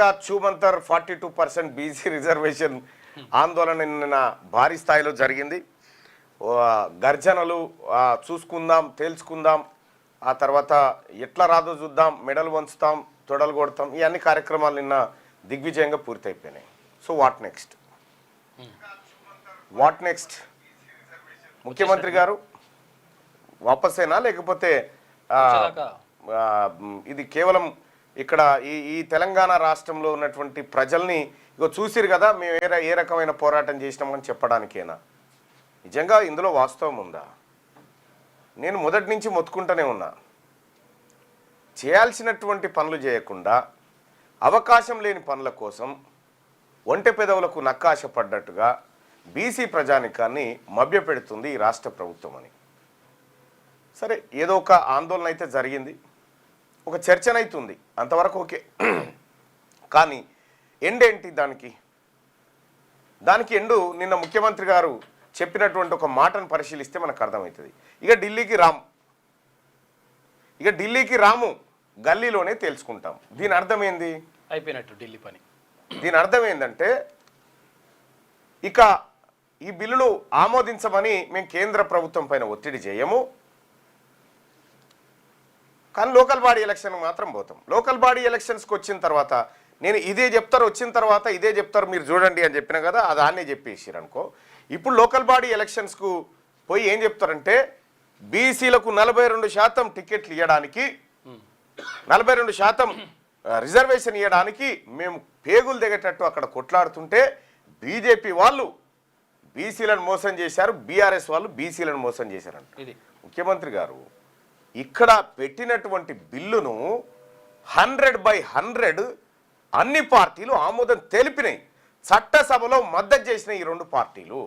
తాజాగా చూమంతర్ 42% BC reservation ఆందోళన నిన్న భారీ స్థాయిలో జరిగింది. గర్జనలు, చూసుకుందాం, తేల్చుకుందాం, ఆ తర్వాత ఎట్లా రాదో చూద్దాం, మెడలు వంచుతాం, తొడలు కొడతాం, ఈ అన్ని కార్యక్రమాలు నిన్న దిగ్విజయంగా పూర్తయిపోయినాయి. సో వాట్ నెక్స్ట్ ముఖ్యమంత్రి గారు వాపసేనా, లేకపోతే ఇది కేవలం ఇక్కడ ఈ తెలంగాణ రాష్ట్రంలో ఉన్నటువంటి ప్రజల్ని ఇగో చూసిరు కదా మేము ఏ రకమైన పోరాటం చేసినామని చెప్పడానికేనా? నిజంగా ఇందులో వాస్తవం ఉందా? నేను మొదటి నుంచి మొత్తుకుంటూనే ఉన్నా, చేయాల్సినటువంటి పనులు చేయకుండా అవకాశం లేని పనుల కోసం ఒంటె పెదవులకు నక్కాశ పడ్డట్టుగా బీసీ ప్రజానికాన్ని మభ్యపెడుతుంది ఈ రాష్ట్ర ప్రభుత్వం అని. సరే, ఏదో ఒక ఆందోళన అయితే జరిగింది, ఒక చర్చనైతుంది, అంతవరకు ఓకే. కానీ ఎండేంటి దానికి ఎండు నిన్న ముఖ్యమంత్రి గారు చెప్పినటువంటి ఒక మాటను పరిశీలిస్తే మనకు అర్థమవుతుంది. ఇక ఢిల్లీకి రాము, గల్లీలోనే తేల్చుకుంటాం. దీని అర్థం ఏంది? అయిపోయినట్టు ఢిల్లీ పని. దీని అర్థం ఏంటంటే ఇక ఈ బిల్లులు ఆమోదించమని మేము కేంద్ర ప్రభుత్వం పైన ఒత్తిడి చేయము, కానీ లోకల్ బాడీ ఎలక్షన్ మాత్రం పోతాం. లోకల్ బాడీ ఎలక్షన్స్కి వచ్చిన తర్వాత నేను ఇదే చెప్తారు, వచ్చిన తర్వాత ఇదే చెప్తారు, మీరు చూడండి అని చెప్పిన కదా, అది ఆనే చెప్పేసారు అనుకో. ఇప్పుడు లోకల్ బాడీ ఎలక్షన్స్కు పోయి ఏం చెప్తారంటే బీసీలకు 42% టికెట్లు ఇవ్వడానికి, 42% రిజర్వేషన్ ఇవ్వడానికి మేము పేగులు దిగేటట్టు అక్కడ కొట్లాడుతుంటే బీజేపీ వాళ్ళు బీసీలను మోసం చేశారు, బీఆర్ఎస్ వాళ్ళు బీసీలను మోసం చేశారంట. ముఖ్యమంత్రి గారు ఇక్కడ పెట్టినటువంటి బిల్లును 100/100 అన్ని పార్టీలు ఆమోదం తెలిపినాయి. చట్టసభలో మద్దతు చేసిన ఈ రెండు పార్టీలు